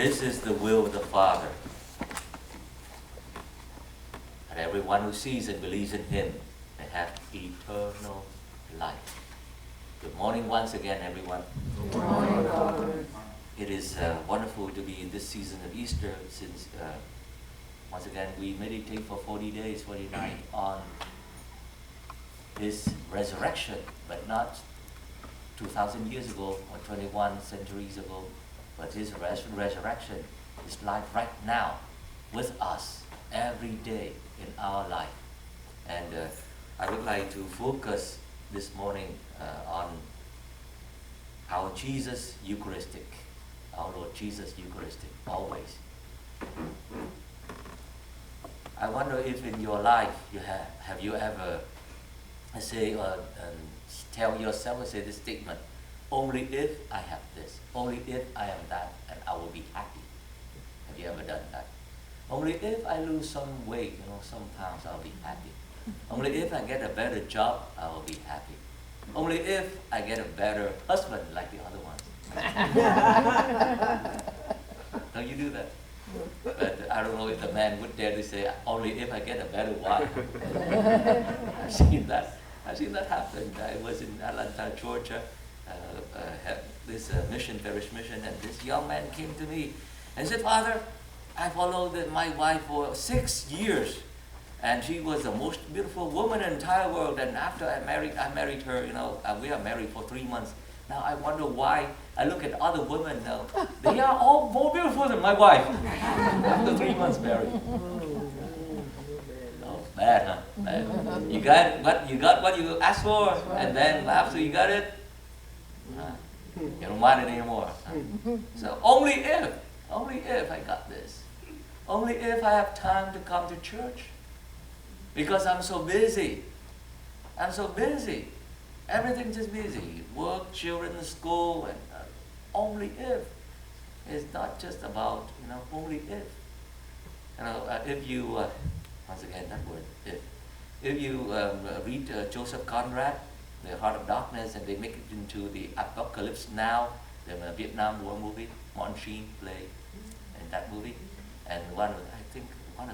This is the will of the Father, that everyone who sees and believes in Him may have eternal life. Good morning once again, everyone. Good morning, Father. It is wonderful to be in this season of Easter, since once again we meditate for 40 days, 40 nights on His resurrection, but not 2,000 years ago or 21 centuries ago, but His resurrection is life right now with us every day in our life. And I would like to focus this morning on our Jesus Eucharistic, our Lord Jesus Eucharistic, always. I wonder if in your life you have you ever say tell yourself, say this statement: only if I have this, only if I am that, and I will be happy. Have you ever done that? Only if I lose some weight, some pounds, I'll be happy. Only if I get a better job, I will be happy. Only if I get a better husband like the other ones. Don't you do that? But I don't know if the man would dare to say, only if I get a better wife. I've seen that happen. I was in Atlanta, Georgia, this parish mission, and this young man came to me and said, "Father, I followed my wife for 6 years, and she was the most beautiful woman in the entire world. And after I married her. We are married for 3 months. Now I wonder why I look at other women now. They are all more beautiful than my wife after 3 months married." Oh, bad, huh? Bad. You got what you asked for, and then after you got it, you don't want it anymore. So only if I got this, only if I have time to come to church, because I'm so busy. Everything's just busy. Work, children, school, and only if. It's not just about, only if. If you, once again, that word, if you read Joseph Conrad, The Heart of Darkness, and they make it into the Apocalypse Now, the Vietnam War movie, Martin Sheen played in that movie, and one of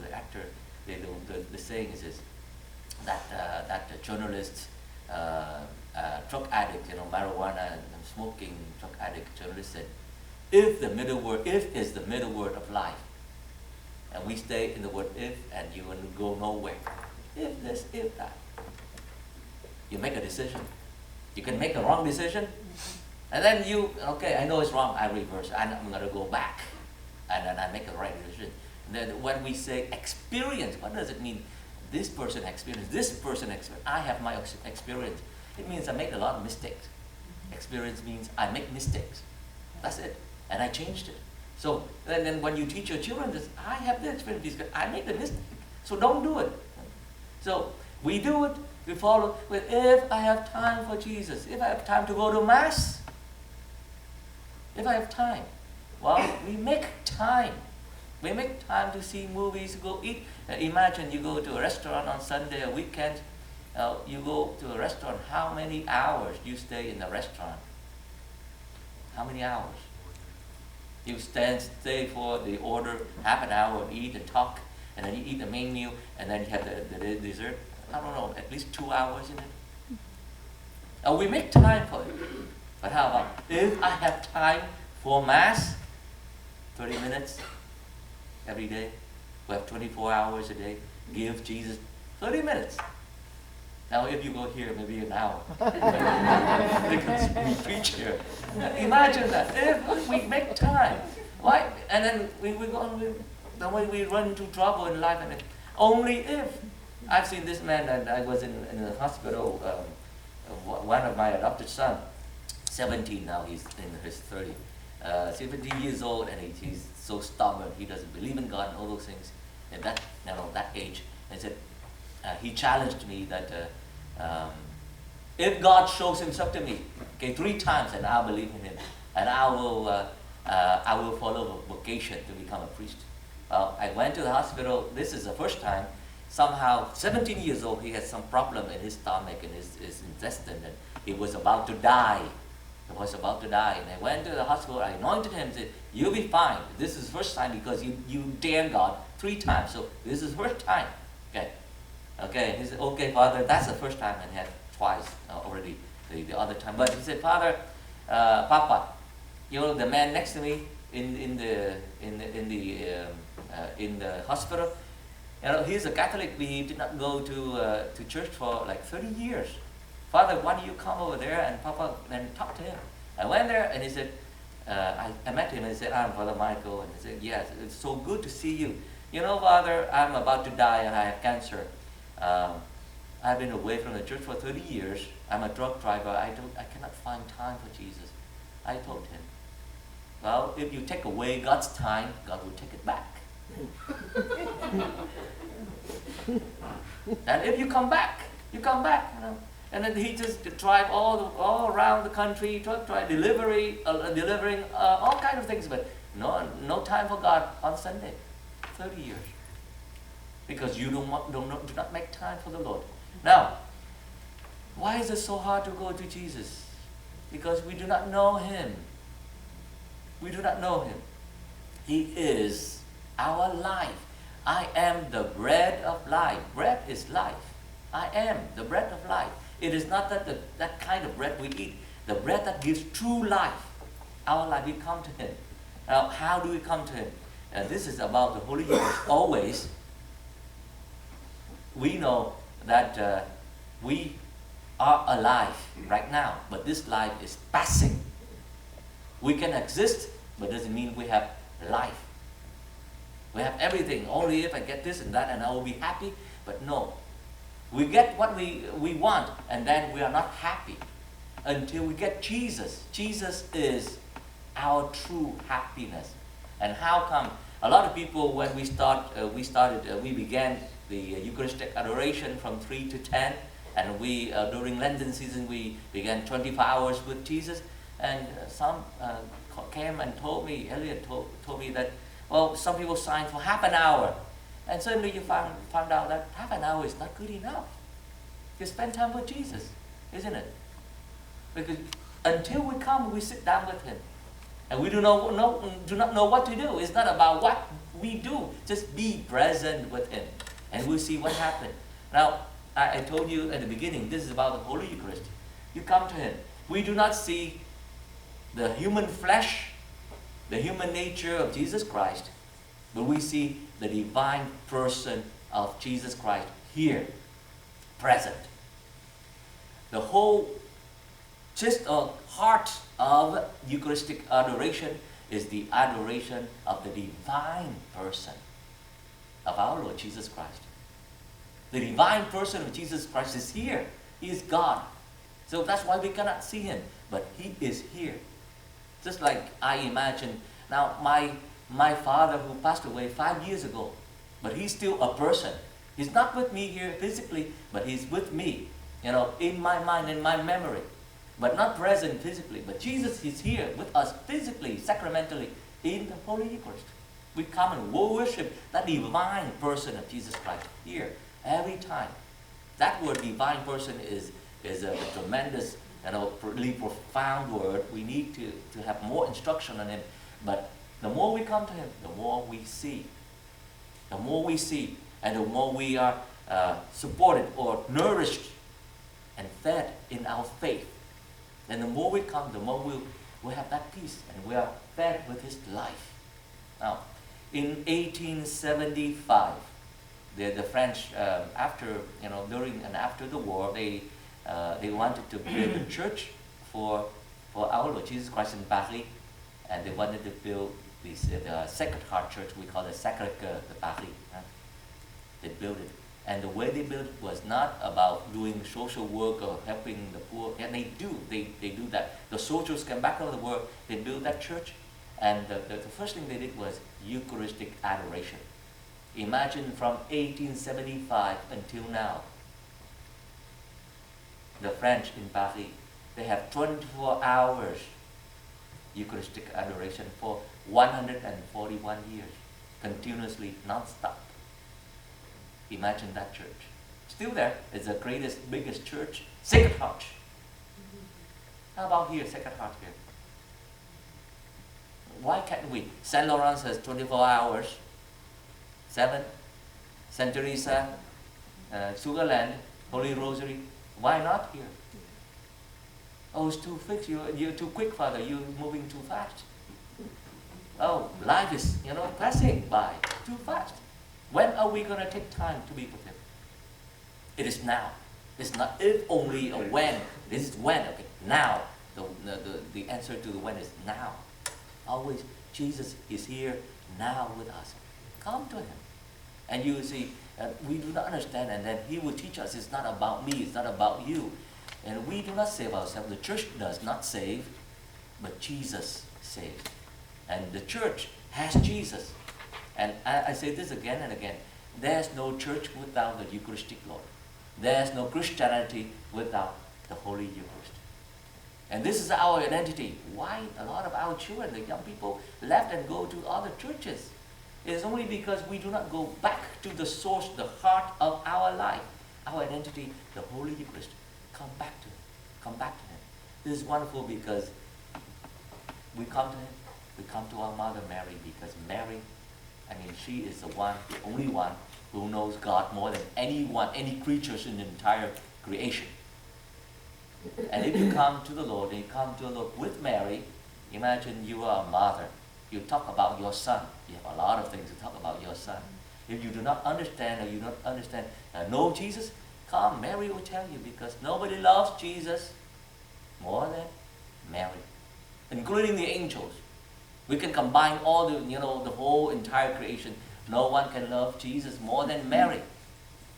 the actors, the saying is this, that the journalist, drug addict, marijuana and smoking drug addict journalist said, if is the middle word of life, and we stay in the word if, and you will go nowhere. If this, if that. You make a decision. You can make a wrong decision, and then I know it's wrong, I reverse it. I'm going to go back, and then I make a right decision. And then when we say experience, what does it mean? This person experienced, I have my experience. It means I make a lot of mistakes. Experience means I make mistakes. That's it. And I changed it. So then when you teach your children this, I have the experience, I make the mistake. So don't do it. So we do it, we follow with if I have time for Jesus, if I have time to go to Mass, if I have time. Well, we make time. We make time to see movies, go eat. Imagine you go to a restaurant on Sunday or weekend. You go to a restaurant, how many hours do you stay in the restaurant? How many hours? You stay for the order, half an hour, eat and talk, and then you eat the main meal, and then you have the dessert. I don't know, at least 2 hours in it. We make time for it. But how about if I have time for Mass, 30 minutes every day? We have 24 hours a day. Give Jesus 30 minutes. Now, if you go here, maybe an hour. Because we preach here. Imagine that. If we make time, why? And then we run into trouble in life. And only if. I've seen this man, and I was in the hospital. One of my adopted son, 17 now. He's in his 30s. 17 years old, and he's so stubborn. He doesn't believe in God and all those things. At that age, and said, he challenged me that if God shows Himself to me, 3 times, and I'll believe in Him, and I will follow a vocation to become a priest. Well, I went to the hospital. This is the first time. Somehow, 17 years old, he had some problem in his stomach and his intestine, and he was about to die. was about to die. And I went to the hospital, I anointed him, said, you'll be fine. This is the first time because you damned God 3 times. So this is the first time. Okay. Okay. He said, okay, Father, that's the first time, and he had twice already the other time. But he said, Father, Papa, the man next to me in the hospital, he's a Catholic. We did not go to church for like 30 years. Father, why don't you come over there and Papa and talk to him? I went there and he said, I met him and he said, I'm Father Michael. And he said, yes, it's so good to see you. Father, I'm about to die and I have cancer. I've been away from the church for 30 years. I'm a truck driver. I cannot find time for Jesus. I told him, well, if you take away God's time, God will take it back. And if you come back. And then he just drive all around the country, delivering all kinds of things, but no time for God on Sunday. 30 years. Because you do not make time for the Lord. Now, why is it so hard to go to Jesus? Because we do not know Him. We do not know Him. He is our life. I am the bread of life. Bread is life. I am the bread of life. It is not that kind of bread we eat. The bread that gives true life. Our life, we come to Him. Now, how do we come to Him? This is about the Holy Eucharist. Always, we know that we are alive right now, but this life is passing. We can exist, but doesn't mean we have life. We have everything. Only if I get this and that and I will be happy. But no. We get what we want and then we are not happy until we get Jesus. Jesus is our true happiness. And how come? A lot of people, when we began the Eucharistic adoration from 3 to 10, and we during Lenten season we began 24 hours with Jesus. And some came and told me, Elliot told me that, well, some people signed for half an hour. And suddenly you found out that half an hour is not good enough. You spend time with Jesus, isn't it? Because until we come, we sit down with Him. And we do not know what to do. It's not about what we do. Just be present with Him. And we'll see what happens. Now, I told you at the beginning, this is about the Holy Eucharist. You come to Him. We do not see the human flesh, the human nature of Jesus Christ, but we see the divine person of Jesus Christ here, present. The whole heart of Eucharistic adoration is the adoration of the divine person of our Lord Jesus Christ. The divine person of Jesus Christ is here. He is God. So that's why we cannot see Him, but He is here. Just like I imagine, now my father who passed away 5 years ago, but he's still a person. He's not with me here physically, but He's with me, in my mind, in my memory, but not present physically. But Jesus is here with us physically, sacramentally, in the Holy Eucharist. We come and worship that divine person of Jesus Christ here every time. That word divine person is a tremendous, really profound word. We need to have more instruction on Him. But the more we come to Him, the more we see. The more we see, and the more we are supported or nourished and fed in our faith. And the more we come, the more we'll have that peace, and we are fed with His life. Now, in 1875, the French, during and after the war, they wanted to build a church for our Lord Jesus Christ in Paris, and they wanted to build this Sacred Heart Church. We call it Sacré Cœur de Paris. They built it, and the way they built it was not about doing social work or helping the poor. And they do that. The soldiers came back from the war. They built that church, and the first thing they did was Eucharistic adoration. Imagine from 1875 until now, the French in Paris, they have 24 hours Eucharistic adoration for 141 years, continuously, non-stop. Imagine that church. Still there, it's the biggest church, Sacred Heart. How about here, Sacred Heart here? Why can't we? St. Lawrence has 24 hours, 7. St. Teresa, Sugarland, Holy Rosary. Why not here? Oh, it's too fixed. You're too quick, Father. You're moving too fast. Oh, life is, passing by too fast. When are we going to take time to be with Him? It is now. It's not if only or when. This is when. Okay, now. The answer to the when is now. Always, Jesus is here now with us. Come to Him. And you see, we do not understand, and then He will teach us it's not about me, it's not about you. And we do not save ourselves. The church does not save, but Jesus saves. And the church has Jesus. And I say this again and again. There's no church without the Eucharistic Lord. There's no Christianity without the Holy Eucharist. And this is our identity. Why a lot of our children, the young people, left and go to other churches? It is only because we do not go back to the source, the heart of our life. Our identity, the Holy Eucharist. Come back to Him. Come back to Him. This is wonderful because we come to Him. We come to our Mother Mary because Mary, she is the one, the only one who knows God more than anyone, any creatures in the entire creation. And if you come to the Lord, and you come to the Lord with Mary, imagine you are a mother. You talk about your son. You have a lot of things to talk about your son. If you do not understand, or you don't understand, know Jesus, come, Mary will tell you, because nobody loves Jesus more than Mary, including the angels. We can combine all the, the whole entire creation. No one can love Jesus more than Mary.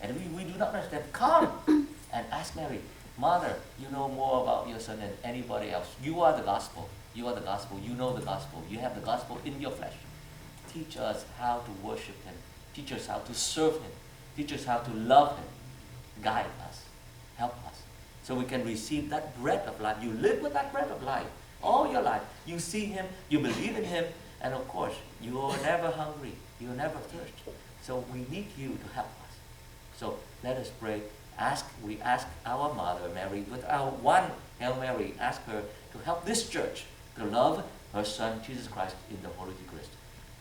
And we do not understand. Come and ask Mary, Mother, you know more about your son than anybody else. You are the gospel. You are the gospel. You know the gospel. You have the gospel in your flesh. Teach us how to worship Him. Teach us how to serve Him. Teach us how to love Him. Guide us. Help us. So we can receive that bread of life. You live with that bread of life all your life. You see Him. You believe in Him. And of course, you are never hungry. You are never thirsty. So we need you to help us. So let us pray. We ask our Mother Mary with our one Hail Mary. Ask her to help this church to love her Son Jesus Christ in the Holy Eucharist.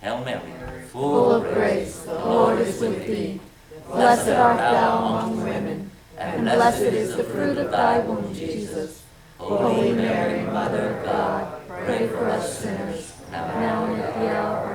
Hail Mary, full of grace, the Lord is with thee. Blessed art thou among women, and blessed is the fruit of thy womb, Jesus. Holy Mary, Mother of God, pray for us sinners, now and at the hour